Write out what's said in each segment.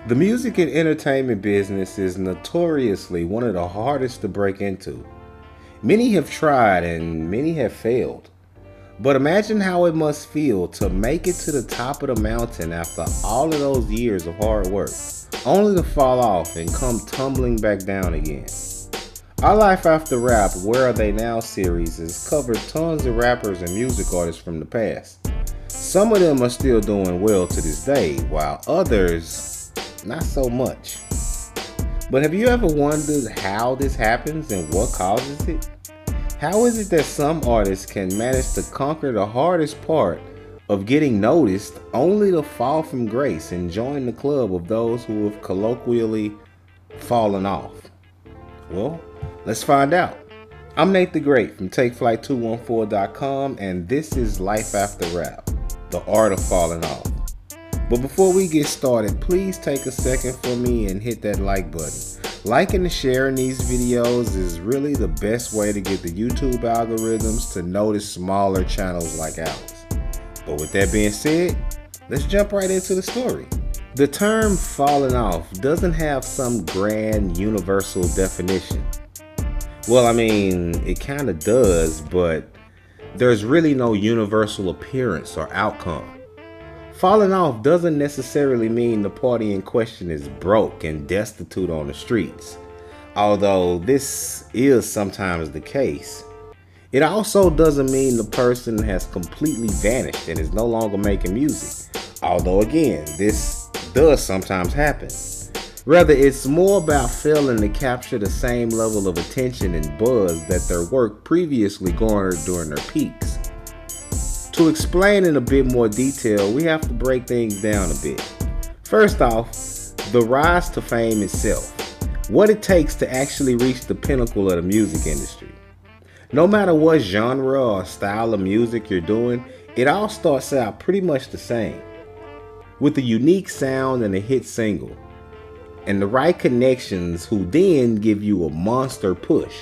The music and entertainment business is notoriously one of the hardest to break into. Many have tried and many have failed. But imagine how it must feel to make it to the top of the mountain after all of those years of hard work, only to fall off and come tumbling back down again. Our Life After Rap Where Are They Now series has covered tons of rappers and music artists from the past. Some of them are still doing well to this day, while others, not so much. But have you ever wondered how this happens and what causes it? How is it that some artists can manage to conquer the hardest part of getting noticed only to fall from grace and join the club of those who have colloquially fallen off? Well, let's find out. I'm Nate the Great from TakeFlight214.com, and this is Life After Rap, the art of falling off. But before we get started, please take a second for me and hit that like button. Liking and sharing these videos is really the best way to get the YouTube algorithms to notice smaller channels like ours. But with that being said, let's jump right into the story. The term falling off doesn't have some grand universal definition. Well, I mean, it kind of does, but there's really no universal appearance or outcome. Falling off doesn't necessarily mean the party in question is broke and destitute on the streets, although this is sometimes the case. It also doesn't mean the person has completely vanished and is no longer making music, although again, this does sometimes happen. Rather, it's more about failing to capture the same level of attention and buzz that their work previously garnered during their peaks. To explain in a bit more detail, we have to break things down a bit. First off, the rise to fame itself. What it takes to actually reach the pinnacle of the music industry. No matter what genre or style of music you're doing, it all starts out pretty much the same. With a unique sound and a hit single. And the right connections who then give you a monster push.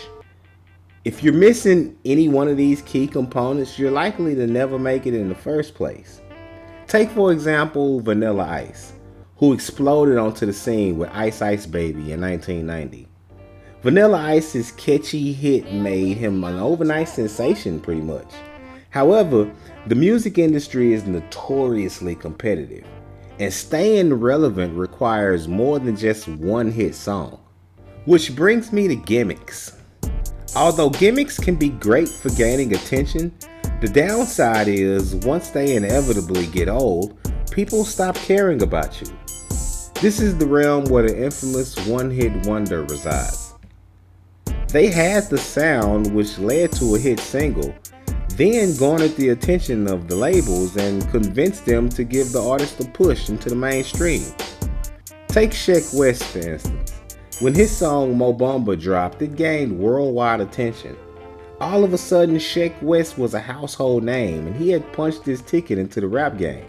If you're missing any one of these key components, you're likely to never make it in the first place. Take for example Vanilla Ice, who exploded onto the scene with Ice Ice Baby in 1990. Vanilla Ice's catchy hit made him an overnight sensation pretty much. However, the music industry is notoriously competitive, and staying relevant requires more than just one hit song. Which brings me to gimmicks. Although gimmicks can be great for gaining attention, the downside is once they inevitably get old, people stop caring about you. This is the realm where the infamous one-hit wonder resides. They had the sound which led to a hit single, then garnered the attention of the labels and convinced them to give the artist a push into the mainstream. Take Sheck West for instance. When his song Mo Bamba dropped, it gained worldwide attention. All of a sudden, Sheck West was a household name and he had punched his ticket into the rap game.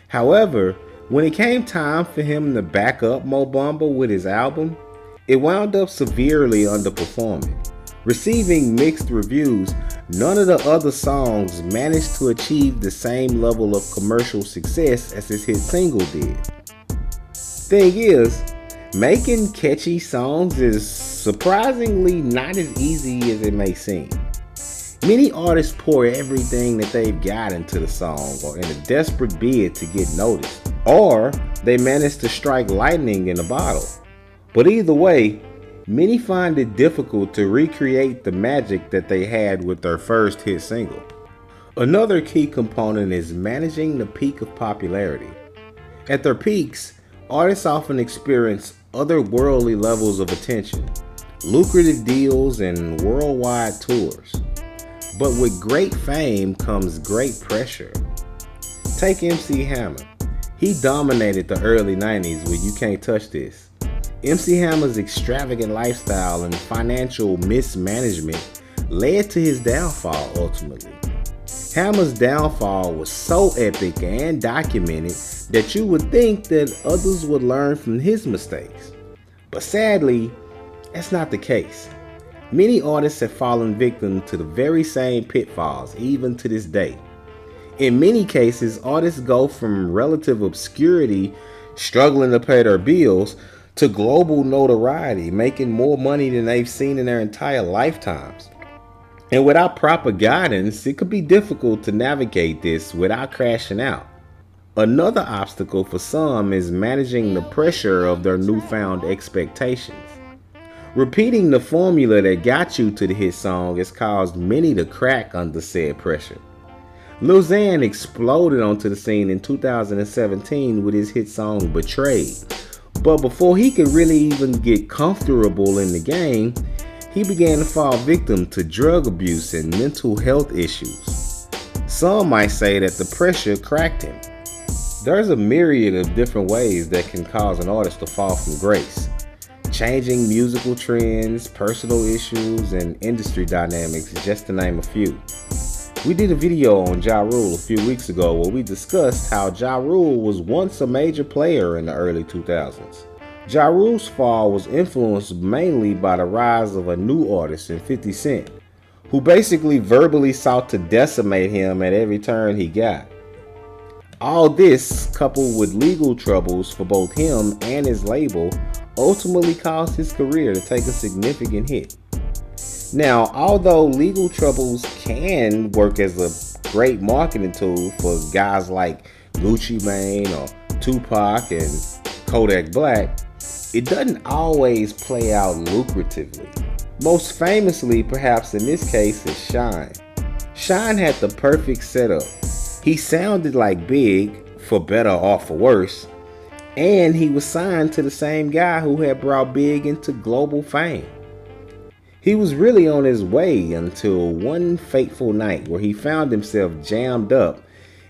However, when it came time for him to back up Mo Bamba with his album, it wound up severely underperforming. Receiving mixed reviews, none of the other songs managed to achieve the same level of commercial success as his hit single did. Thing is, making catchy songs is surprisingly not as easy as it may seem. Many artists pour everything that they've got into the song or in a desperate bid to get noticed, or they manage to strike lightning in a bottle. But either way, many find it difficult to recreate the magic that they had with their first hit single. Another key component is managing the peak of popularity. At their peaks, artists often experience otherworldly levels of attention, lucrative deals, and worldwide tours. But with great fame comes great pressure. Take MC Hammer. He dominated the early 90s with You Can't Touch This. MC Hammer's extravagant lifestyle and financial mismanagement led to his downfall ultimately. Hammer's downfall was so epic and documented that you would think that others would learn from his mistakes. But sadly, that's not the case. Many artists have fallen victim to the very same pitfalls even to this day. In many cases, artists go from relative obscurity, struggling to pay their bills, to global notoriety, making more money than they've seen in their entire lifetimes. And without proper guidance, it could be difficult to navigate this without crashing out. Another obstacle for some is managing the pressure of their newfound expectations. Repeating the formula that got you to the hit song has caused many to crack under said pressure. Lil Xan exploded onto the scene in 2017 with his hit song Betrayed. But before he could really even get comfortable in the game, he began to fall victim to drug abuse and mental health issues. Some might say that the pressure cracked him. There's a myriad of different ways that can cause an artist to fall from grace. Changing musical trends, personal issues, and industry dynamics, just to name a few. We did a video on Ja Rule a few weeks ago where we discussed how Ja Rule was once a major player in the early 2000s. Ja Rule's fall was influenced mainly by the rise of a new artist in 50 Cent, who basically verbally sought to decimate him at every turn he got. All this, coupled with legal troubles for both him and his label, ultimately caused his career to take a significant hit. Now, although legal troubles can work as a great marketing tool for guys like Gucci Mane or Tupac and Kodak Black, it doesn't always play out lucratively. Most famously, perhaps in this case, is Shine. Shine had the perfect setup. He sounded like Big, for better or for worse, and he was signed to the same guy who had brought Big into global fame. He was really on his way until one fateful night where he found himself jammed up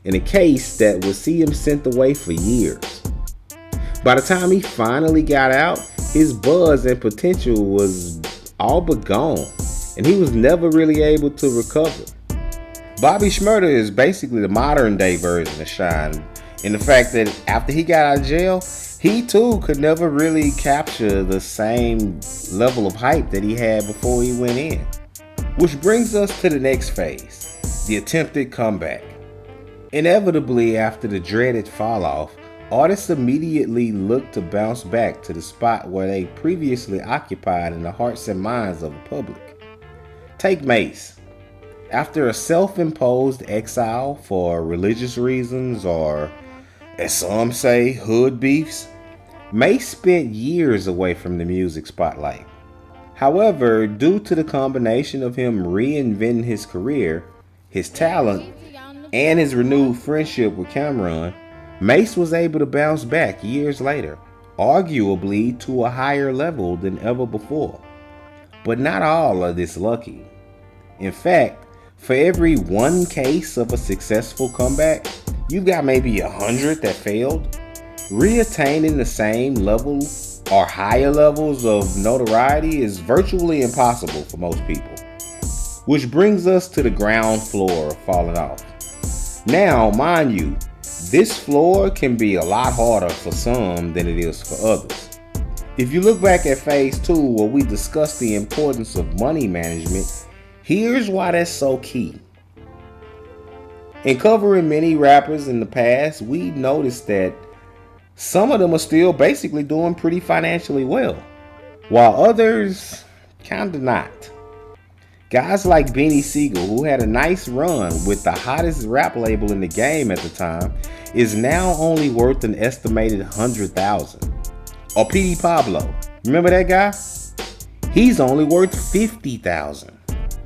in a case that would see him sent away for years. By the time he finally got out, his buzz and potential was all but gone, and he was never really able to recover. Bobby Shmurda is basically the modern day version of Shine, in the fact that after he got out of jail, he too could never really capture the same level of hype that he had before he went in. Which brings us to the next phase, the attempted comeback. Inevitably, after the dreaded fall off, artists immediately look to bounce back to the spot where they previously occupied in the hearts and minds of the public. Take Mase. After a self-imposed exile for religious reasons or, as some say, hood beefs, Mase spent years away from the music spotlight. However, due to the combination of him reinventing his career, his talent, and his renewed friendship with Cameron, Mase was able to bounce back years later, arguably to a higher level than ever before. But not all are this lucky. In fact, for every one case of a successful comeback, you've got maybe 100 that failed. Reattaining the same level or higher levels of notoriety is virtually impossible for most people. Which brings us to the ground floor of falling off. Now, mind you, this floor can be a lot harder for some than it is for others. If you look back at phase 2 where we discussed the importance of money management, here's why that's so key. In covering many rappers in the past, we noticed that some of them are still basically doing pretty financially well, while others kinda not. Guys like Beanie Siegel, who had a nice run with the hottest rap label in the game at the time, is now only worth an estimated $100,000. Or P.D. Pablo, remember that guy? He's only worth $50,000.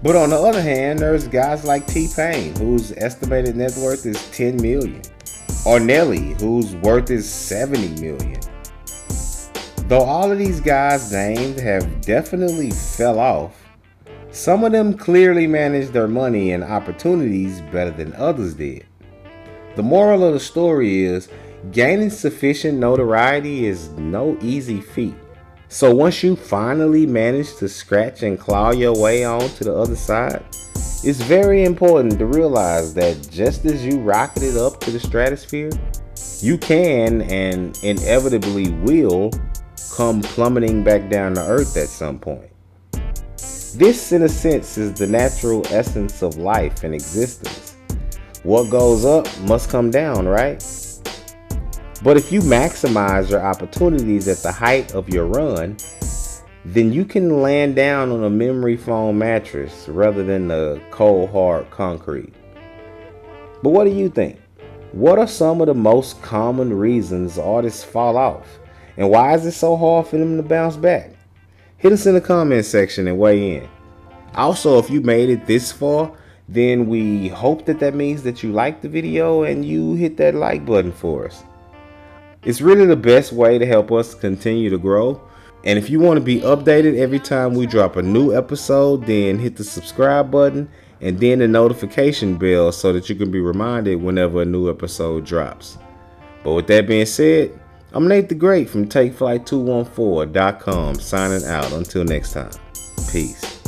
But on the other hand, there's guys like T-Pain, whose estimated net worth is $10 million. Or Nelly, whose worth is $70 million. Though all of these guys named have definitely fell off, some of them clearly managed their money and opportunities better than others did. The moral of the story is, gaining sufficient notoriety is no easy feat. So once you finally manage to scratch and claw your way on to the other side, it's very important to realize that just as you rocketed up to the stratosphere, you can and inevitably will come plummeting back down to earth at some point. This, in a sense, is the natural essence of life and existence. What goes up must come down, right? But if you maximize your opportunities at the height of your run, then you can land down on a memory foam mattress rather than the cold hard concrete. But what do you think? What are some of the most common reasons artists fall off? And why is it so hard for them to bounce back? Hit us in the comment section and weigh in. Also, if you made it this far, then we hope that means that you liked the video and you hit that like button for us. It's really the best way to help us continue to grow. And if you want to be updated every time we drop a new episode, then hit the subscribe button and then the notification bell so that you can be reminded whenever a new episode drops. But with that being said, I'm Nate the Great from TakeFlight214.com signing out. Until next time, peace.